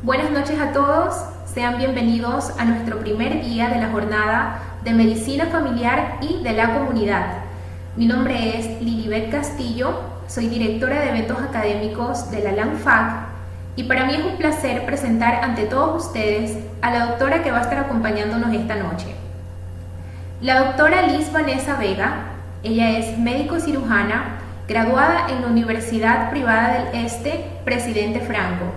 Buenas noches a todos, sean bienvenidos a nuestro primer día de la jornada de Medicina Familiar y de la Comunidad. Mi nombre es Lilibet Castillo, soy directora de eventos académicos de la LANFAC y para mí es un placer presentar ante todos ustedes a la doctora que va a estar acompañándonos esta noche. La doctora Liz Vanessa Vega, ella es médico cirujana, graduada en la Universidad Privada del Este, Presidente Franco.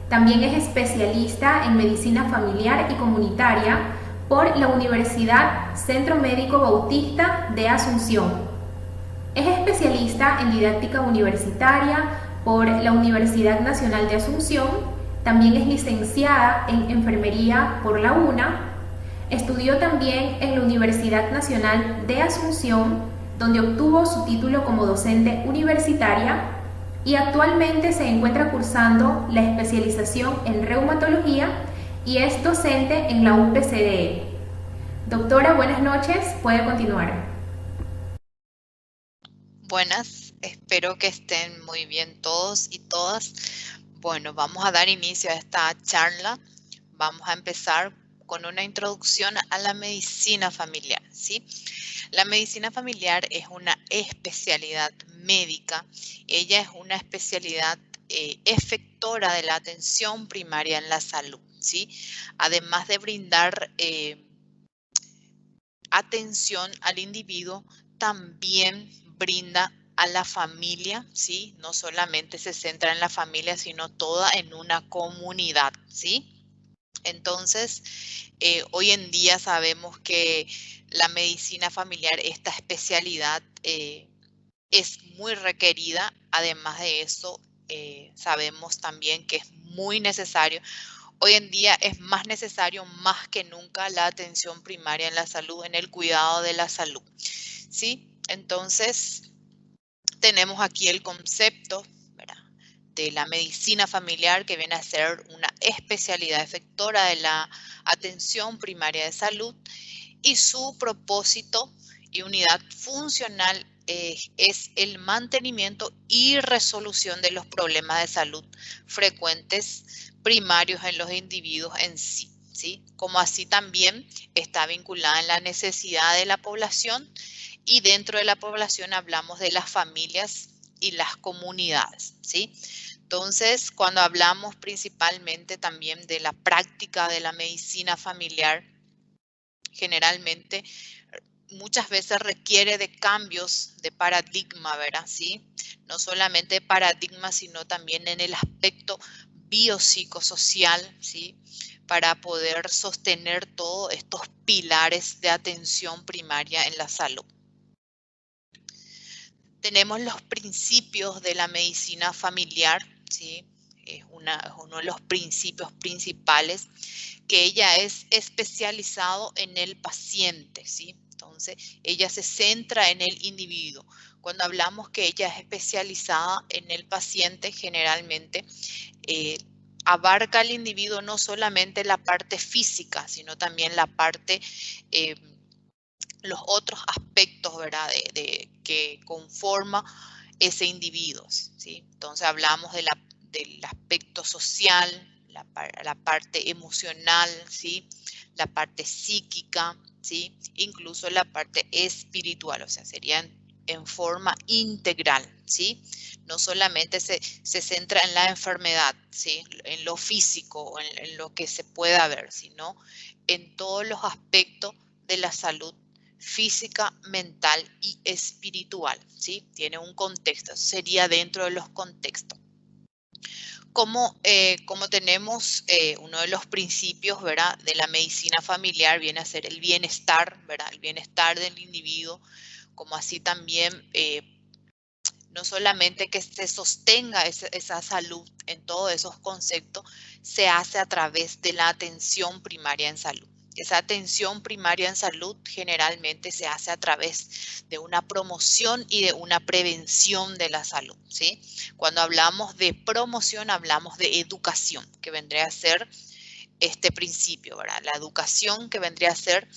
También es especialista en medicina familiar y comunitaria por la Universidad Centro Médico Bautista de Asunción. Es especialista en didáctica universitaria por la Universidad Nacional de Asunción. También es licenciada en enfermería por la UNA. Estudió también en la Universidad Nacional de Asunción, donde obtuvo su título como docente universitaria y actualmente se encuentra cursando la especialización en reumatología y es docente en la UPCDE. Doctora, buenas noches, puede continuar. Buenas, espero que estén muy bien todos y todas. Bueno, vamos a dar inicio a esta charla. Vamos a empezar con una introducción a la medicina familiar, ¿sí? La medicina familiar es una especialidad médica. Ella es una especialidad efectora de la atención primaria en la salud, ¿sí? Además de brindar atención al individuo, también brinda a la familia, ¿sí? No solamente se centra en la familia, sino toda en una comunidad, ¿sí? Entonces, hoy en día sabemos que la medicina familiar, esta especialidad, es muy requerida. Además de eso, sabemos también que es muy necesario. Hoy en día es más necesario más que nunca la atención primaria en la salud, en el cuidado de la salud, ¿sí? Entonces, tenemos aquí el concepto, ¿verdad?, de la medicina familiar, que viene a ser una especialidad efectora de la atención primaria de salud, y su propósito y unidad funcional es el mantenimiento y resolución de los problemas de salud frecuentes primarios en los individuos en sí, ¿sí? Como así también está vinculada en la necesidad de la población, y dentro de la población hablamos de las familias y las comunidades, ¿sí? Entonces, cuando hablamos principalmente también de la práctica de la medicina familiar, generalmente muchas veces requiere de cambios de paradigma, ¿verdad? ¿Sí? No solamente paradigma, sino también en el aspecto biopsicosocial, ¿sí? Para poder sostener todos estos pilares de atención primaria en la salud. Tenemos los principios de la medicina familiar, ¿sí? Es uno de los principios principales, que ella es especializado en el paciente, ¿sí? Entonces, ella se centra en el individuo. Cuando hablamos que ella es especializada en el paciente, generalmente abarca al individuo no solamente la parte física, sino también la parte, los otros aspectos, ¿verdad?, que conforma ese individuo, ¿sí? Entonces hablamos del aspecto social, la parte emocional, ¿sí? La parte psíquica, ¿sí? Incluso la parte espiritual, o sea, sería en forma integral, ¿sí? No solamente se centra en la enfermedad, ¿sí?, en lo físico, en lo que se pueda ver, sino en todos los aspectos de la salud física, mental y espiritual, ¿sí? Tiene un contexto, eso sería dentro de los contextos. Como tenemos uno de los principios, ¿verdad?, de la medicina familiar, viene a ser el bienestar, ¿verdad?, el bienestar del individuo, como así también no solamente que se sostenga esa salud en todos esos conceptos, se hace a través de la atención primaria en salud. Esa atención primaria en salud generalmente se hace a través de una promoción y de una prevención de la salud, ¿sí? Cuando hablamos de promoción, hablamos de educación, que vendría a ser este principio, ¿verdad? La educación, que vendría a ser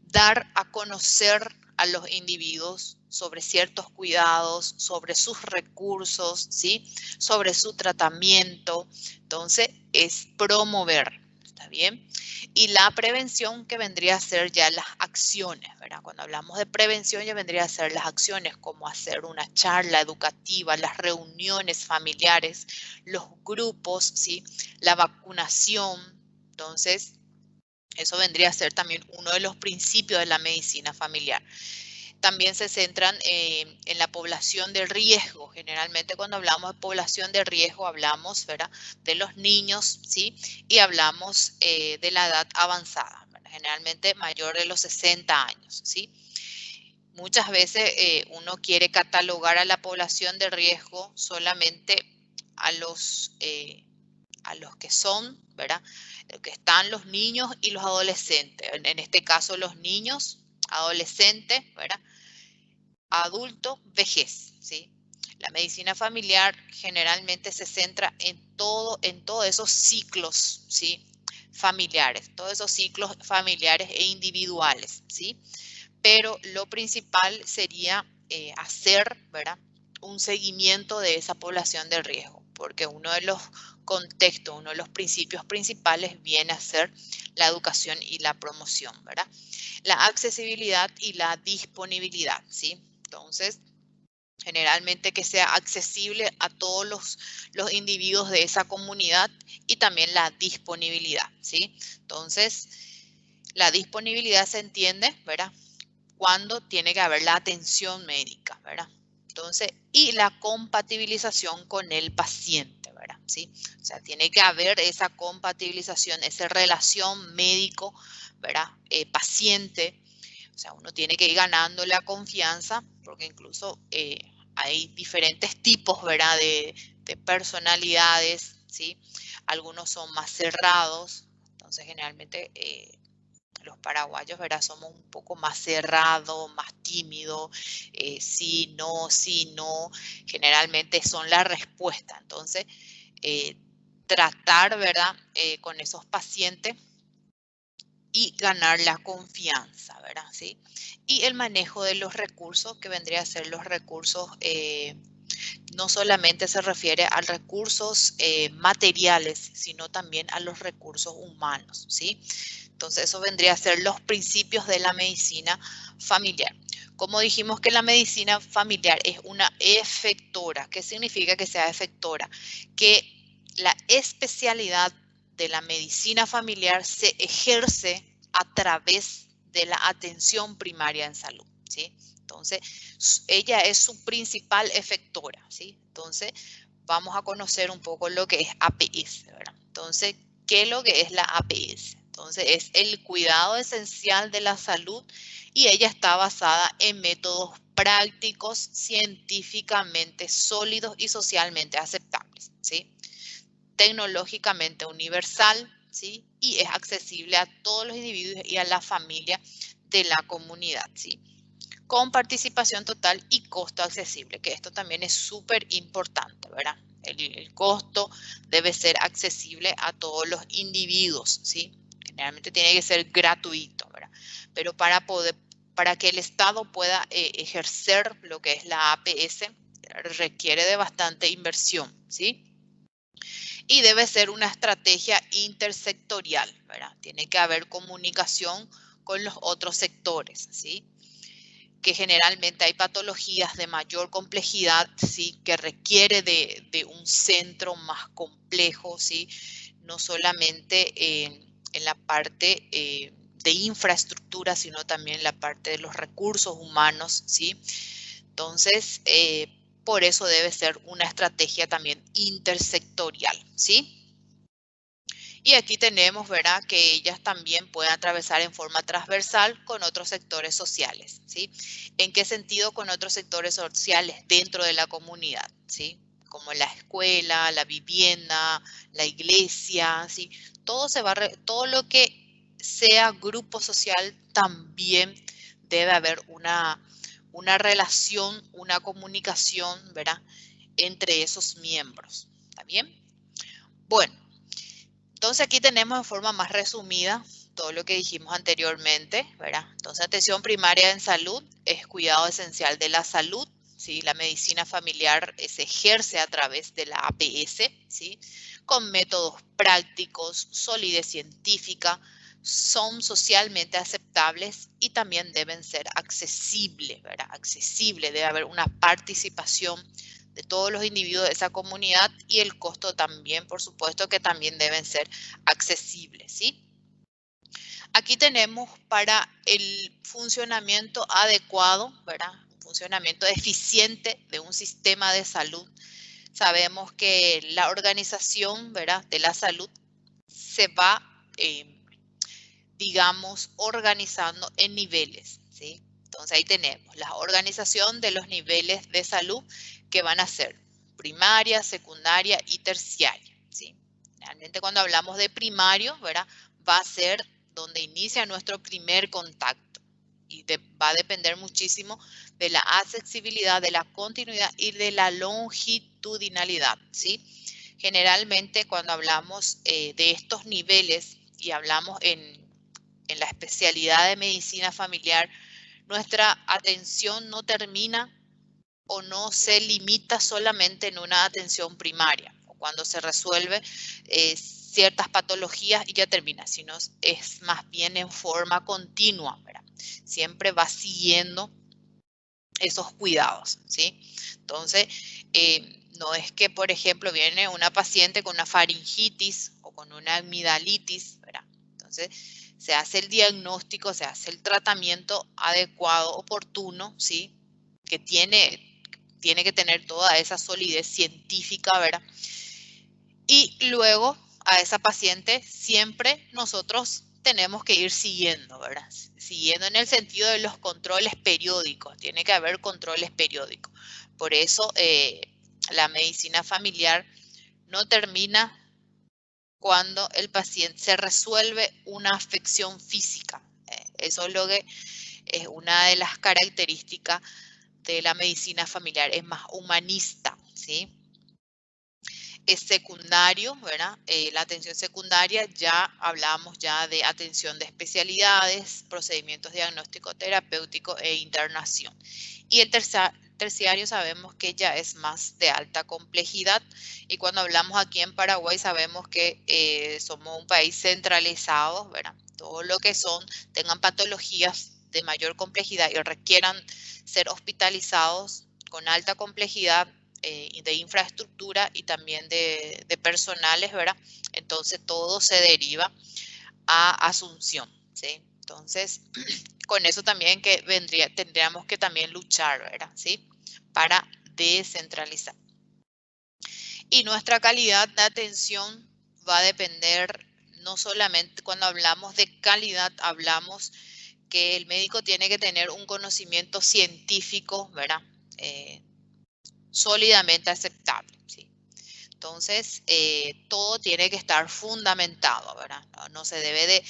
dar a conocer a los individuos sobre ciertos cuidados, sobre sus recursos, ¿sí?, sobre su tratamiento. Entonces, es promover, ¿está bien? Y la prevención, que vendría a ser ya las acciones, ¿verdad? Cuando hablamos de prevención ya vendría a ser las acciones, como hacer una charla educativa, las reuniones familiares, los grupos, ¿sí? La vacunación. Entonces, eso vendría a ser también uno de los principios de la medicina familiar. También se centran en la población de riesgo. Generalmente cuando hablamos de población de riesgo hablamos, ¿verdad?, de los niños, ¿sí? Y hablamos de la edad avanzada, ¿verdad?, generalmente mayor de los 60 años, ¿sí? Muchas veces uno quiere catalogar a la población de riesgo solamente a los que son, ¿verdad?, que están los niños y los adolescentes. En este caso los niños, adolescentes, ¿verdad?, adulto, vejez, ¿sí? La medicina familiar generalmente se centra en todos esos ciclos, ¿sí?, familiares, todos esos ciclos familiares e individuales, ¿sí? Pero lo principal sería hacer, ¿verdad?, un seguimiento de esa población de riesgo, porque uno de los contextos, uno de los principios principales viene a ser la educación y la promoción, ¿verdad? La accesibilidad y la disponibilidad, ¿sí? Entonces, generalmente que sea accesible a todos los individuos de esa comunidad, y también la disponibilidad, ¿sí? Entonces, la disponibilidad se entiende, ¿verdad?, cuando tiene que haber la atención médica, ¿verdad? Entonces, y la compatibilización con el paciente, ¿verdad? ¿Sí? O sea, tiene que haber esa compatibilización, esa relación médico, ¿verdad?, paciente. O sea, uno tiene que ir ganando la confianza, porque incluso hay diferentes tipos, ¿verdad?, de personalidades, ¿sí? Algunos son más cerrados, entonces generalmente los paraguayos, ¿verdad?, somos un poco más cerrados, más tímidos, sí, no, generalmente son la respuesta. Entonces, tratar, ¿verdad?, con esos pacientes y ganar la confianza, ¿verdad? ¿Sí? Y el manejo de los recursos, que vendría a ser los recursos, no solamente se refiere a recursos materiales, sino también a los recursos humanos, ¿sí? Entonces, eso vendría a ser los principios de la medicina familiar. Como dijimos que la medicina familiar es una efectora. ¿Qué significa que sea efectora? Que la especialidad de la medicina familiar se ejerce a través de la atención primaria en salud, ¿sí? Entonces, ella es su principal efectora, ¿sí? Entonces, vamos a conocer un poco lo que es APS, ¿verdad? Entonces, ¿qué es lo que es la APS? Entonces, es el cuidado esencial de la salud, y ella está basada en métodos prácticos, científicamente sólidos y socialmente aceptables, ¿sí? Tecnológicamente universal, ¿sí? Y es accesible a todos los individuos y a la familia de la comunidad, ¿sí?, con participación total y costo accesible, que esto también es súper importante, ¿verdad? El costo debe ser accesible a todos los individuos, ¿sí? Generalmente tiene que ser gratuito, ¿verdad? Pero para que el Estado pueda ejercer lo que es la APS, requiere de bastante inversión, ¿sí? Y debe ser una estrategia intersectorial, ¿verdad? Tiene que haber comunicación con los otros sectores, ¿sí? Que generalmente hay patologías de mayor complejidad, ¿sí?, que requiere de un centro más complejo, ¿sí?, no solamente en la parte de infraestructura, sino también en la parte de los recursos humanos, ¿sí? Entonces, por eso debe ser una estrategia también intersectorial, ¿sí? Y aquí tenemos, ¿verdad?, que ellas también pueden atravesar en forma transversal con otros sectores sociales, ¿sí? ¿En qué sentido con otros sectores sociales dentro de la comunidad, ¿sí? Como la escuela, la vivienda, la iglesia, ¿sí? Todo lo que sea grupo social también debe haber una relación, una comunicación, ¿verdad?, entre esos miembros, ¿está bien? Bueno. Entonces aquí tenemos de forma más resumida todo lo que dijimos anteriormente, ¿verdad? Entonces, atención primaria en salud es cuidado esencial de la salud, ¿sí? La medicina familiar se ejerce a través de la APS, ¿sí? Con métodos prácticos, solidez científica, son socialmente aceptables y también deben ser accesibles, ¿verdad? Accesible, debe haber una participación de todos los individuos de esa comunidad y el costo también, por supuesto, que también deben ser accesibles, ¿sí? Aquí tenemos para el funcionamiento adecuado, ¿verdad? Un funcionamiento eficiente de un sistema de salud. Sabemos que la organización, ¿verdad?, de la salud se va, digamos, organizando en niveles, ¿sí? Entonces ahí tenemos la organización de los niveles de salud que van a ser primaria, secundaria y terciaria, ¿sí? Realmente cuando hablamos de primario, ¿verdad?, va a ser donde inicia nuestro primer contacto y va a depender muchísimo de la accesibilidad, de la continuidad y de la longitudinalidad, ¿sí? Generalmente cuando hablamos de estos niveles y hablamos en la especialidad de medicina familiar, nuestra atención no termina o no se limita solamente en una atención primaria, o cuando se resuelve ciertas patologías y ya termina, sino es más bien en forma continua, ¿verdad? Siempre va siguiendo esos cuidados, ¿sí? Entonces, no es que, por ejemplo, viene una paciente con una faringitis o con una amigdalitis, ¿verdad? Entonces, se hace el diagnóstico, se hace el tratamiento adecuado, oportuno, ¿sí? Que tiene que tener toda esa solidez científica, ¿verdad? Y luego a esa paciente siempre nosotros tenemos que ir siguiendo, ¿verdad? Siguiendo en el sentido de los controles periódicos, tiene que haber controles periódicos. Por eso la medicina familiar no termina cuando el paciente se resuelve una afección física. Eso es lo que es una de las características de la medicina familiar, es más humanista, ¿sí? Es secundario, ¿verdad? La atención secundaria, ya hablamos ya de atención de especialidades, procedimientos diagnósticos terapéuticos e internación. Y el terciario sabemos que ya es más de alta complejidad, y cuando hablamos aquí en Paraguay sabemos que somos un país centralizado, ¿verdad? Todo lo que tengan patologías de mayor complejidad y requieran ser hospitalizados con alta complejidad, de infraestructura y también de personales, ¿verdad? Entonces todo se deriva a Asunción, ¿sí? Entonces, con eso también tendríamos que también luchar, ¿verdad? ¿Sí? Para descentralizar. Y nuestra calidad de atención va a depender, no solamente cuando hablamos de calidad, hablamos que el médico tiene que tener un conocimiento científico, ¿verdad? Sólidamente aceptable, ¿sí? Entonces, todo tiene que estar fundamentado, ¿verdad? No se debe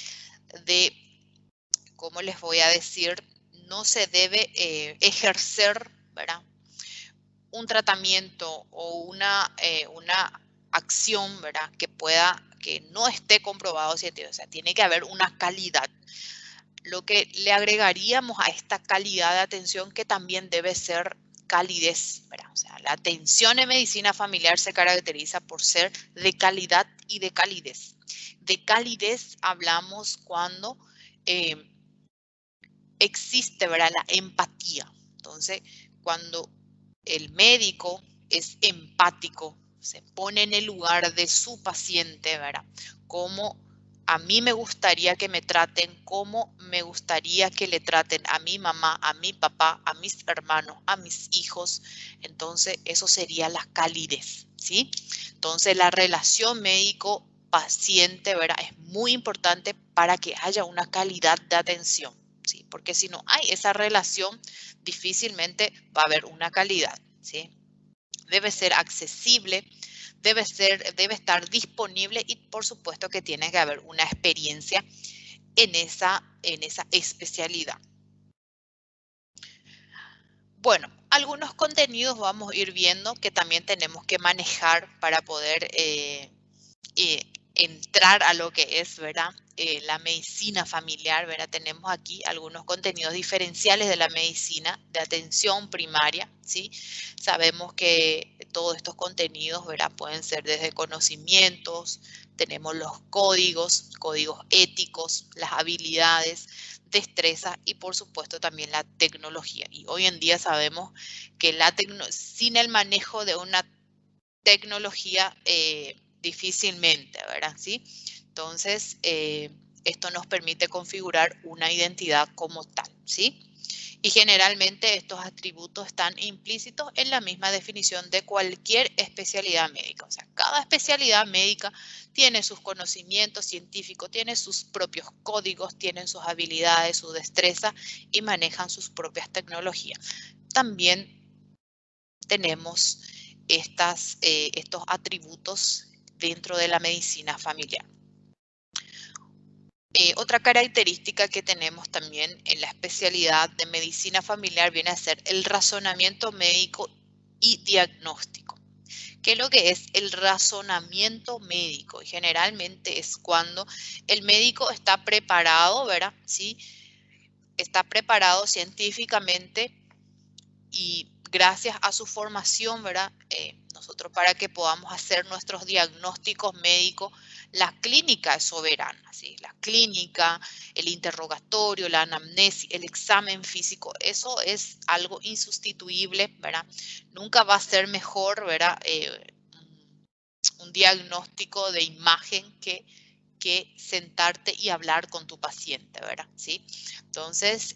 ¿cómo les voy a decir? No se debe ejercer, ¿verdad?, un tratamiento o una acción, ¿verdad?, que no esté comprobado científicamente. O sea, tiene que haber una calidad. Lo que le agregaríamos a esta calidad de atención, que también debe ser calidez, ¿verdad? O sea, la atención en medicina familiar se caracteriza por ser de calidad y de calidez. De calidez hablamos cuando existe, ¿verdad?, la empatía. Entonces, cuando el médico es empático, se pone en el lugar de su paciente, ¿verdad? Como a mí me gustaría que me traten, como me gustaría que le traten a mi mamá, a mi papá, a mis hermanos, a mis hijos. Entonces, eso sería la calidez, ¿sí? Entonces, la relación médico-paciente, ¿verdad?, es muy importante para que haya una calidad de atención, ¿sí? Porque si no hay esa relación, difícilmente va a haber una calidad, ¿sí? Debe ser accesible, debe estar disponible y por supuesto que tiene que haber una experiencia en esa especialidad. Bueno, algunos contenidos vamos a ir viendo que también tenemos que manejar para poder entrar a lo que es, ¿verdad? La medicina familiar, ¿verdad? Tenemos aquí algunos contenidos diferenciales de la medicina de atención primaria, ¿sí? Sabemos que todos estos contenidos, ¿verdad? Pueden ser desde conocimientos, tenemos los códigos éticos, las habilidades, destrezas y por supuesto también la tecnología. Y hoy en día sabemos que sin el manejo de una tecnología difícilmente, ¿verdad? ¿Sí? Entonces, esto nos permite configurar una identidad como tal, ¿sí? Y generalmente estos atributos están implícitos en la misma definición de cualquier especialidad médica. O sea, cada especialidad médica tiene sus conocimientos científicos, tiene sus propios códigos, tienen sus habilidades, su destreza y manejan sus propias tecnologías. También tenemos estos atributos dentro de la medicina familiar. Otra característica que tenemos también en la especialidad de medicina familiar viene a ser el razonamiento médico y diagnóstico. ¿Qué es lo que es el razonamiento médico? Y generalmente es cuando el médico está preparado, ¿verdad? ¿Sí? Está preparado científicamente y gracias a su formación, ¿verdad? Nosotros para que podamos hacer nuestros diagnósticos médicos, la clínica es soberana, ¿sí? La clínica, el interrogatorio, la anamnesis, el examen físico, eso es algo insustituible, ¿verdad? Nunca va a ser mejor, ¿verdad? Un diagnóstico de imagen que sentarte y hablar con tu paciente, ¿verdad? ¿Sí? Entonces,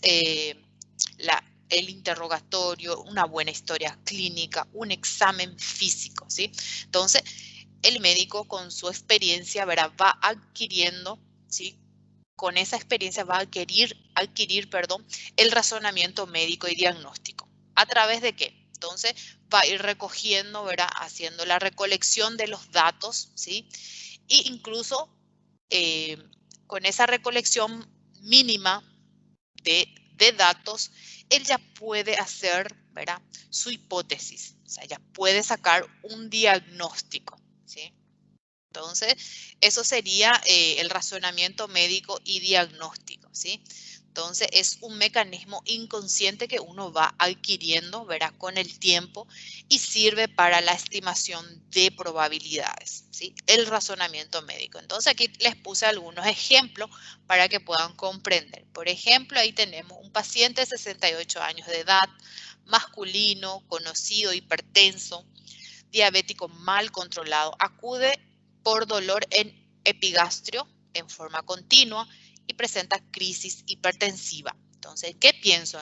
el interrogatorio, una buena historia clínica, un examen físico, ¿sí? Entonces, el médico con su experiencia, ¿verdad? Va adquiriendo, ¿sí? Con esa experiencia va a adquirir, el razonamiento médico y diagnóstico. ¿A través de qué? Entonces, va a ir recogiendo, ¿verdad? Haciendo la recolección de los datos, ¿sí? E incluso con esa recolección mínima de datos, él ya puede hacer, ¿verdad? Su hipótesis, o sea, ya puede sacar un diagnóstico, ¿sí? Entonces, eso sería el razonamiento médico y diagnóstico, ¿sí? Entonces, es un mecanismo inconsciente que uno va adquiriendo, ¿verdad? Con el tiempo y sirve para la estimación de probabilidades, ¿sí? El razonamiento médico. Entonces, aquí les puse algunos ejemplos para que puedan comprender. Por ejemplo, ahí tenemos un paciente de 68 años de edad, masculino, conocido, hipertenso, diabético mal controlado, acude por dolor en epigastrio en forma continua y presenta crisis hipertensiva. Entonces, ¿qué pienso?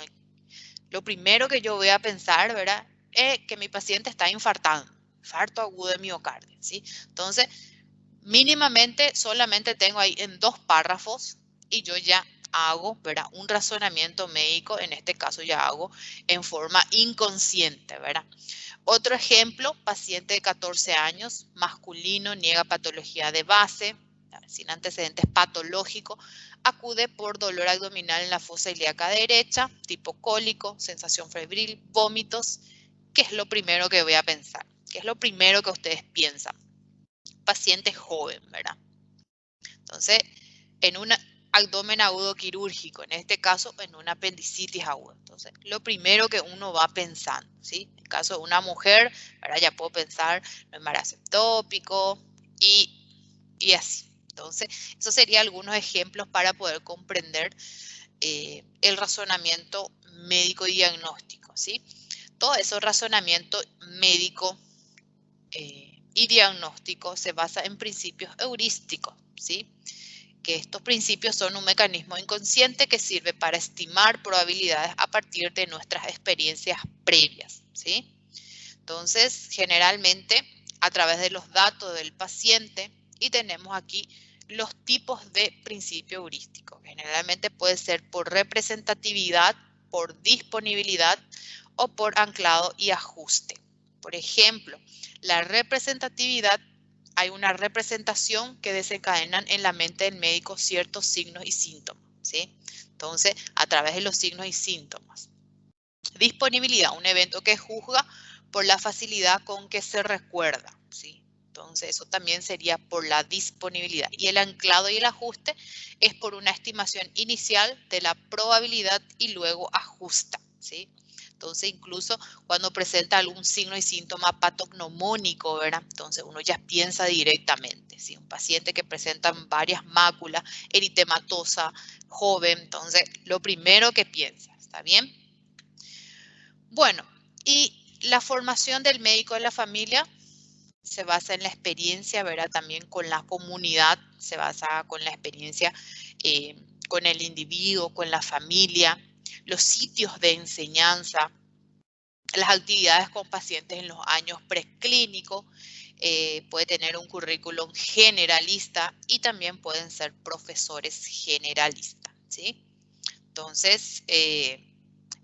Lo primero que yo voy a pensar, ¿verdad? Es que mi paciente está infartando, infarto agudo de miocardio, ¿sí? Entonces, mínimamente solamente tengo ahí en 2 párrafos y yo ya hago, ¿verdad? Un razonamiento médico, en este caso ya hago en forma inconsciente, ¿verdad? Otro ejemplo, paciente de 14 años, masculino, niega patología de base, sin antecedentes patológicos, acude por dolor abdominal en la fosa ilíaca derecha, tipo cólico, sensación febril, vómitos. ¿Qué es lo primero que voy a pensar? ¿Qué es lo primero que ustedes piensan? Paciente joven, ¿verdad? Entonces, en un abdomen agudo quirúrgico, en este caso en una apendicitis aguda. Entonces, lo primero que uno va pensando, ¿sí? En el caso de una mujer, ahora ya puedo pensar en embarazo ectópico y así. Entonces, esos serían algunos ejemplos para poder comprender el razonamiento médico y diagnóstico, ¿sí? Todo ese razonamiento médico y diagnóstico se basa en principios heurísticos, ¿sí? Que estos principios son un mecanismo inconsciente que sirve para estimar probabilidades a partir de nuestras experiencias previas, ¿sí? Entonces, generalmente, a través de los datos del paciente, y tenemos aquí los tipos de principio heurístico. Generalmente puede ser por representatividad, por disponibilidad o por anclado y ajuste. Por ejemplo, la representatividad, hay una representación que desencadenan en la mente del médico ciertos signos y síntomas, ¿sí? Entonces, a través de los signos y síntomas. Disponibilidad, un evento que juzga por la facilidad con que se recuerda, ¿sí? Entonces, eso también sería por la disponibilidad. Y el anclado y el ajuste es por una estimación inicial de la probabilidad y luego ajusta, ¿sí? Entonces, incluso cuando presenta algún signo y síntoma patognomónico, ¿verdad? Entonces, uno ya piensa directamente, ¿sí? Un paciente que presenta varias máculas, eritematosa, joven, entonces, lo primero que piensa, ¿está bien? Bueno, y la formación del médico de la familia se basa en la experiencia, ¿verdad? También con la comunidad, se basa con la experiencia con el individuo, con la familia, los sitios de enseñanza, las actividades con pacientes en los años preclínicos, puede tener un currículum generalista y también pueden ser profesores generalistas, ¿sí? Entonces,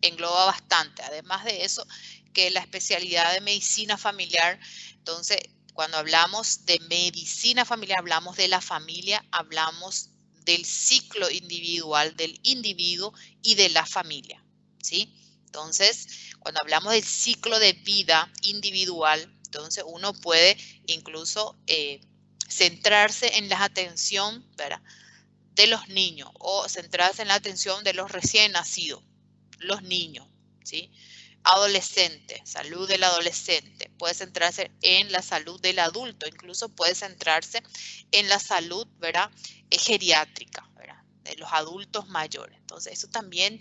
engloba bastante. Además de eso, que la especialidad de medicina familiar, entonces, cuando hablamos de medicina familiar, hablamos de la familia, hablamos del ciclo individual del individuo y de la familia, ¿sí? Entonces, cuando hablamos del ciclo de vida individual, entonces uno puede incluso centrarse en la atención, ¿verdad?, de los niños o centrarse en la atención de los recién nacidos, los niños, ¿sí? Adolescente, salud del adolescente, puede centrarse en la salud del adulto, incluso puede centrarse en la salud, ¿verdad?, geriátrica, ¿verdad?, de los adultos mayores. Entonces, eso también,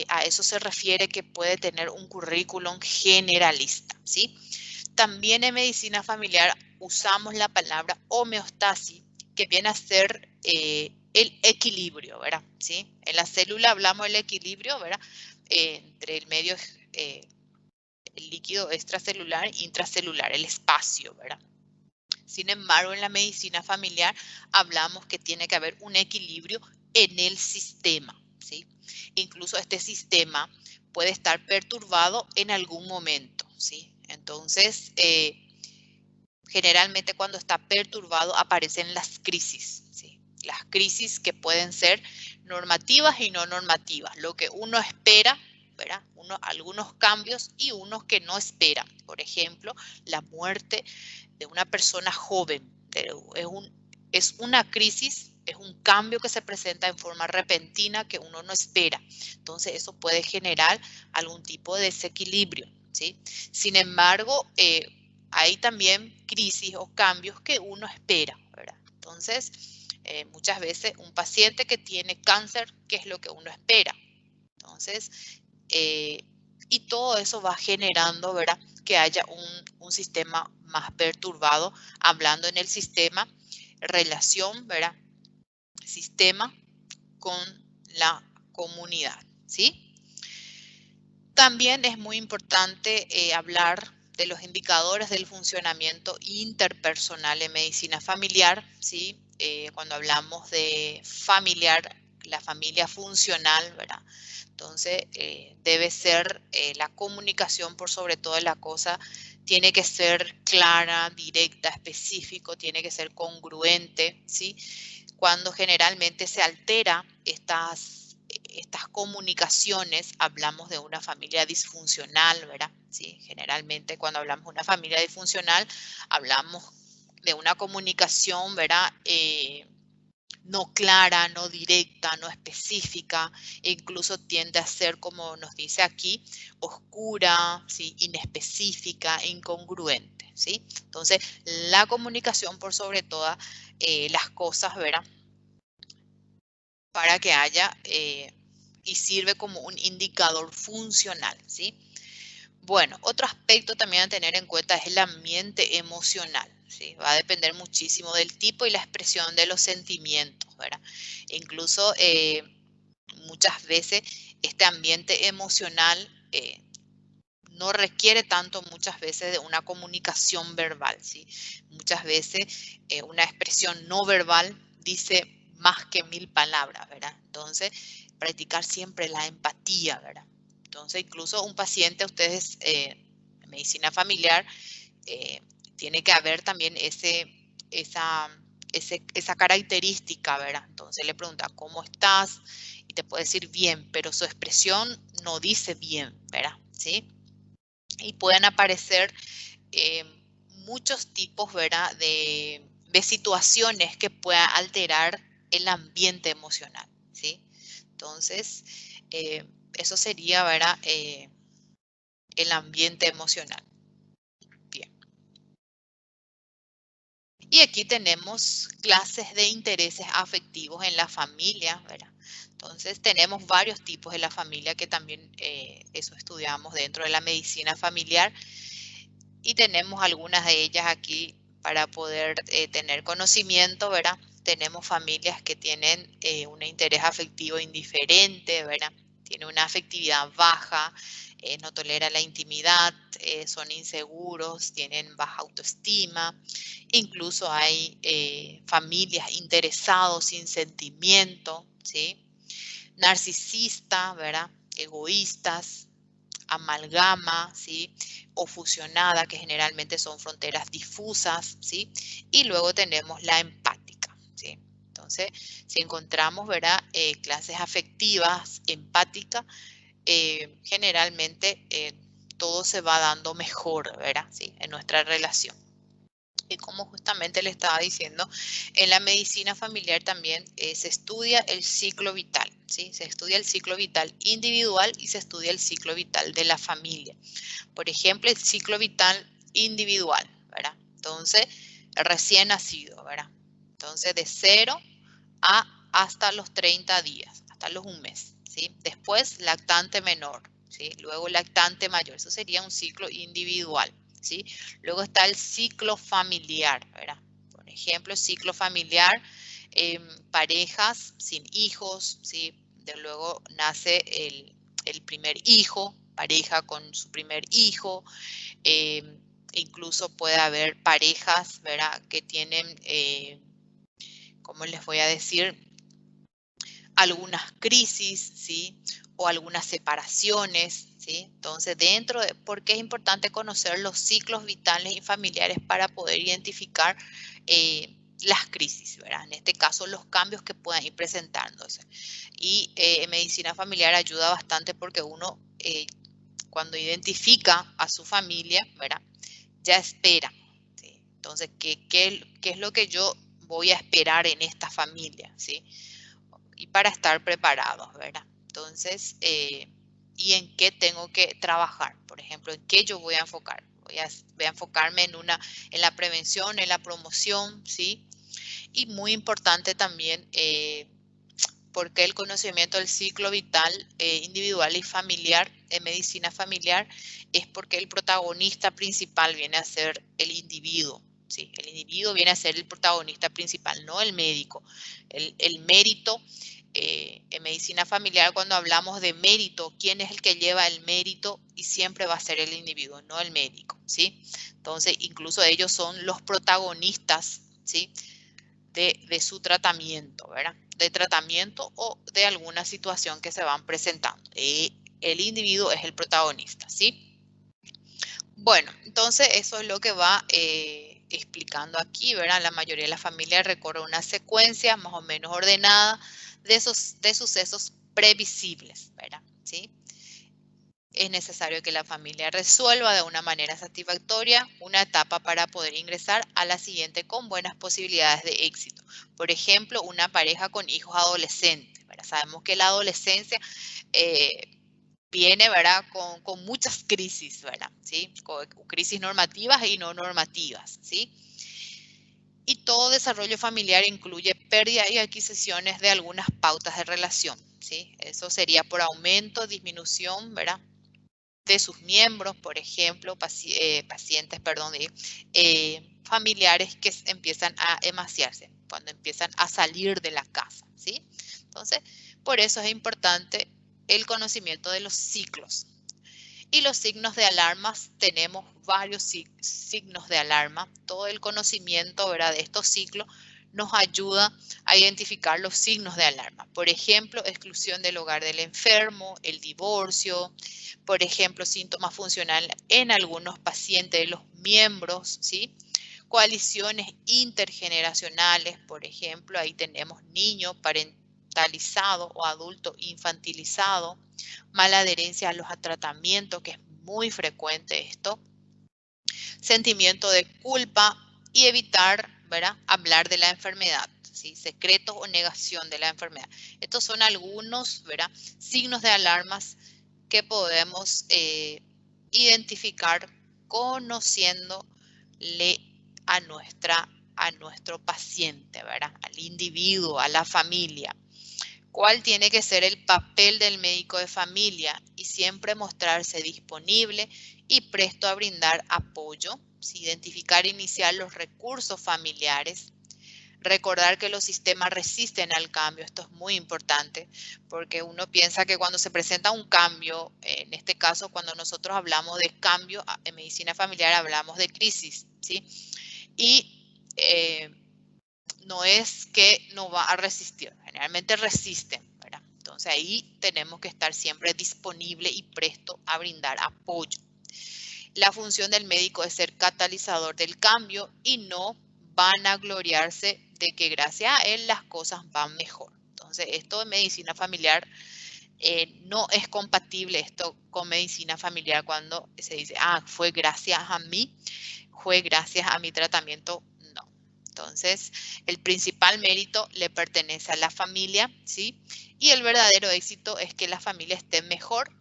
a eso se refiere que puede tener un currículum generalista, ¿sí? También en medicina familiar usamos la palabra homeostasis, que viene a ser el equilibrio, ¿verdad? ¿Sí? En la célula hablamos del equilibrio, ¿verdad?, entre el medio el líquido extracelular e intracelular, el espacio, ¿verdad? Sin embargo, en la medicina familiar hablamos que tiene que haber un equilibrio en el sistema, ¿sí? Incluso este sistema puede estar perturbado en algún momento, ¿sí? Entonces, generalmente cuando está perturbado aparecen las crisis, ¿sí? Las crisis que pueden ser normativas y no normativas, lo que uno espera, ¿verdad?, algunos cambios y unos que no espera. Por ejemplo, la muerte de una persona joven es una crisis, es un cambio que se presenta en forma repentina que uno no espera. Entonces, eso puede generar algún tipo de desequilibrio, ¿sí? Sin embargo, hay también crisis o cambios que uno espera, ¿verdad? Entonces, muchas veces un paciente que tiene cáncer, ¿qué es lo que uno espera? Entonces, y todo eso va generando, ¿verdad?, que haya un sistema más perturbado, hablando en el sistema, relación, ¿verdad?, sistema con la comunidad, ¿sí? También es muy importante hablar de los indicadores del funcionamiento interpersonal en medicina familiar, ¿sí? Cuando hablamos de familiar, la familia funcional, ¿verdad? Entonces, debe ser la comunicación por sobre toda la cosa, tiene que ser clara, directa, específico, tiene que ser congruente, ¿sí? Cuando generalmente se altera estas comunicaciones, hablamos de una familia disfuncional, ¿verdad? Sí, generalmente cuando hablamos de una familia disfuncional, hablamos de una comunicación, ¿verdad?, no clara, no directa, no específica, e incluso tiende a ser, como nos dice aquí, oscura, ¿sí?, inespecífica, incongruente, ¿sí? Entonces, la comunicación por sobre todas las cosas, ¿verdad?, para que haya y sirve como un indicador funcional, ¿sí? Bueno, otro aspecto también a tener en cuenta es el ambiente emocional, ¿sí? Va a depender muchísimo del tipo y la expresión de los sentimientos, ¿verdad? Incluso muchas veces este ambiente emocional no requiere tanto muchas veces de una comunicación verbal, ¿sí? Muchas veces una expresión no verbal dice más que 1000 palabras, ¿verdad? Entonces, practicar siempre la empatía, ¿verdad? Entonces, incluso un paciente, ustedes, en medicina familiar, tiene que haber también esa característica, ¿verdad? Entonces le pregunta, ¿cómo estás? Y te puede decir bien, pero su expresión no dice bien, ¿verdad? ¿Sí? Y pueden aparecer muchos tipos, ¿verdad?, de situaciones que puedan alterar el ambiente emocional, ¿sí? Entonces, eso sería, ¿verdad?, el ambiente emocional. Bien. Y aquí tenemos clases de intereses afectivos en la familia, ¿verdad? Entonces tenemos varios tipos de la familia que también eso estudiamos dentro de la medicina familiar y tenemos algunas de ellas aquí para poder tener conocimiento, ¿verdad? Tenemos familias que tienen un interés afectivo indiferente, ¿verdad? Tiene una afectividad baja, no tolera la intimidad, son inseguros, tienen baja autoestima. Incluso hay familias interesados sin sentimiento, ¿sí? Narcisista, ¿verdad? Egoístas, amalgama, ¿sí? O fusionada, que generalmente son fronteras difusas, ¿sí? Y luego tenemos la empática, ¿sí? Entonces, si encontramos, ¿verdad? Clases afectivas, empática, generalmente todo se va dando mejor, ¿verdad? ¿Sí? En nuestra relación. Y como justamente le estaba diciendo, en la medicina familiar también se estudia el ciclo vital, ¿sí? Se estudia el ciclo vital individual y se estudia el ciclo vital de la familia. Por ejemplo, el ciclo vital individual, ¿verdad? Entonces, recién nacido, ¿verdad? Entonces, de 0 hasta los 30 días, hasta los 1 mes, ¿sí? Después, lactante menor, ¿sí? Luego, lactante mayor. Eso sería un ciclo individual, ¿sí? Luego está el ciclo familiar, ¿verdad? Por ejemplo, ciclo familiar, parejas sin hijos, ¿sí? Luego nace el primer hijo, pareja con su primer hijo, incluso puede haber parejas, ¿verdad?, que tienen, ¿cómo les voy a decir?, algunas crisis, ¿sí? O algunas separaciones, ¿sí? Entonces, ¿por qué es importante conocer los ciclos vitales y familiares para poder identificar las crisis, ¿verdad? En este caso, los cambios que puedan ir presentándose. Y en medicina familiar ayuda bastante porque uno, cuando identifica a su familia, ¿verdad?, ya espera, ¿sí? Entonces, ¿qué es lo que yo voy a esperar en esta familia, ¿sí? Y para estar preparados, ¿verdad? Entonces, ¿y en qué tengo que trabajar? Por ejemplo, ¿en qué yo voy a enfocar? Voy a enfocarme en la prevención, en la promoción, ¿sí? Y muy importante también, porque el conocimiento del ciclo vital individual y familiar en medicina familiar es porque el protagonista principal viene a ser el individuo. Sí, el individuo viene a ser el protagonista principal, no el médico. El mérito, en medicina familiar, cuando hablamos de mérito, ¿quién es el que lleva el mérito? Y siempre va a ser el individuo, no el médico, ¿sí? Entonces, incluso ellos son los protagonistas, ¿sí?, de su tratamiento, ¿verdad? De tratamiento o de alguna situación que se van presentando. El individuo es el protagonista, ¿sí? Bueno, entonces eso es lo que va explicando aquí, ¿verdad? La mayoría de las familias recorre una secuencia más o menos ordenada de sucesos previsibles, ¿verdad? ¿Sí? Es necesario que la familia resuelva de una manera satisfactoria una etapa para poder ingresar a la siguiente con buenas posibilidades de éxito. Por ejemplo, una pareja con hijos adolescentes, ¿verdad? Sabemos que la adolescencia viene, ¿verdad?, con muchas crisis, ¿verdad? ¿Sí? Con crisis normativas y no normativas, ¿sí? Y todo desarrollo familiar incluye pérdida y adquisiciones de algunas pautas de relación, ¿sí? Eso sería por aumento, disminución, ¿verdad?, de sus miembros, por ejemplo, pacientes, perdón, familiares que empiezan a emaciarse, cuando empiezan a salir de la casa, ¿sí? Entonces, por eso es importante el conocimiento de los ciclos. Y los signos de alarmas, tenemos varios signos de alarma. Todo el conocimiento, ¿verdad?, de estos ciclos nos ayuda a identificar los signos de alarma. Por ejemplo, exclusión del hogar del enfermo, el divorcio, por ejemplo, síntomas funcionales en algunos pacientes de los miembros, ¿sí? Coaliciones intergeneracionales, por ejemplo, ahí tenemos niño parentalizado o adulto infantilizado, mala adherencia a los tratamientos, que es muy frecuente esto. sentimiento de culpa y evitar, ¿verdad?, hablar de la enfermedad, ¿sí? Secretos o negación de la enfermedad. Estos son algunos, ¿verdad?, signos de alarmas que podemos identificar conociéndole a nuestro paciente, ¿verdad?, al individuo, a la familia. ¿Cuál tiene que ser el papel del médico de familia? Y siempre mostrarse disponible y presto a brindar apoyo. ¿Sí? Identificar e iniciar los recursos familiares. Recordar que los sistemas resisten al cambio. Esto es muy importante porque uno piensa que cuando se presenta un cambio, en este caso cuando nosotros hablamos de cambio en medicina familiar hablamos de crisis, ¿sí? Y no es que no va a resistir, generalmente resisten, ¿verdad? Entonces ahí tenemos que estar siempre disponible y presto a brindar apoyo. La función del médico es ser catalizador del cambio y no vanagloriarse de que gracias a él las cosas van mejor. Entonces esto de medicina familiar no es compatible esto con medicina familiar cuando se dice, fue gracias a mí, fue gracias a mi tratamiento. Entonces, el principal mérito le pertenece a la familia, ¿sí? Y el verdadero éxito es que la familia esté mejor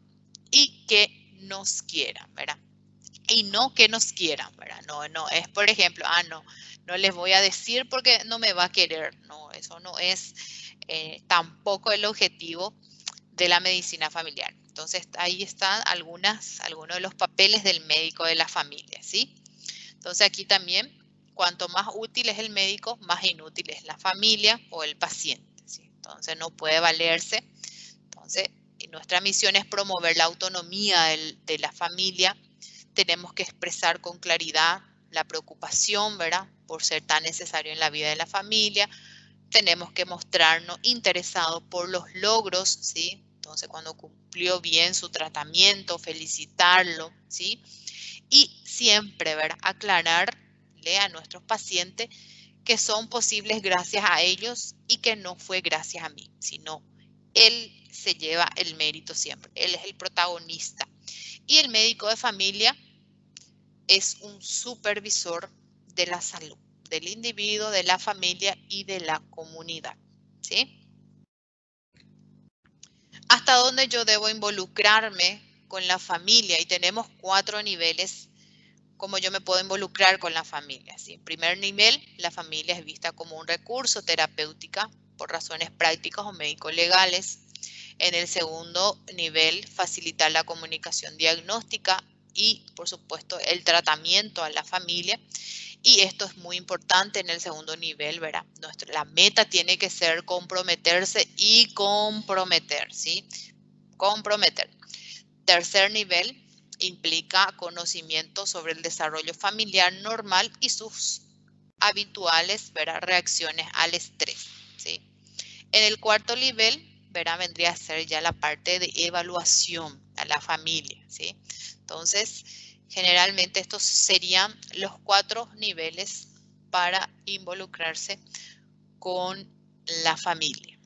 y que nos quieran, ¿verdad? Y no que nos quieran, ¿verdad? No es, por ejemplo, no les voy a decir porque no me va a querer. No, eso no es tampoco el objetivo de la medicina familiar. Entonces, ahí están algunos de los papeles del médico de la familia, ¿sí? Entonces, aquí también, cuanto más útil es el médico, más inútil es la familia o el paciente, ¿sí? Entonces, no puede valerse. Entonces, nuestra misión es promover la autonomía de la familia. Tenemos que expresar con claridad la preocupación, ¿verdad?, por ser tan necesario en la vida de la familia. Tenemos que mostrarnos interesados por los logros, ¿sí? Entonces, cuando cumplió bien su tratamiento, felicitarlo, ¿sí? Y siempre, ¿verdad?, aclararle a nuestros pacientes que son posibles gracias a ellos y que no fue gracias a mí, sino él se lleva el mérito siempre. Él es el protagonista. Y el médico de familia es un supervisor de la salud del individuo, de la familia y de la comunidad, ¿sí? ¿Hasta dónde yo debo involucrarme con la familia? Y tenemos 4 niveles cómo yo me puedo involucrar con la familia, ¿sí? En primer nivel, la familia es vista como un recurso terapéutico por razones prácticas o médico-legales. En el segundo nivel, facilitar la comunicación diagnóstica y, por supuesto, el tratamiento a la familia. Y esto es muy importante en el segundo nivel, ¿verdad? La meta tiene que ser comprometerse y comprometer, ¿sí? Comprometer. Tercer nivel implica conocimiento sobre el desarrollo familiar normal y sus habituales, ¿verdad?, reacciones al estrés, ¿sí? En el cuarto nivel, ¿verdad?, vendría a ser ya la parte de evaluación a la familia, ¿sí? Entonces, generalmente estos serían los 4 niveles para involucrarse con la familia.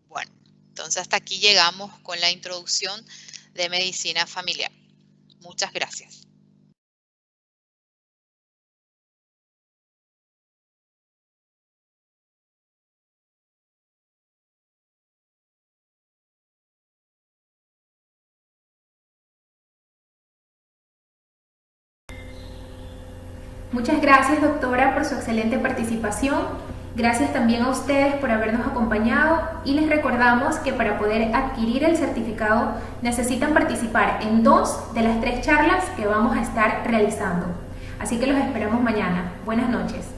Bueno, entonces hasta aquí llegamos con la introducción de medicina familiar. Muchas gracias. Muchas gracias, doctora, por su excelente participación. Gracias también a ustedes por habernos acompañado y les recordamos que para poder adquirir el certificado necesitan participar en 2 de las 3 charlas que vamos a estar realizando. Así que los esperamos mañana. Buenas noches.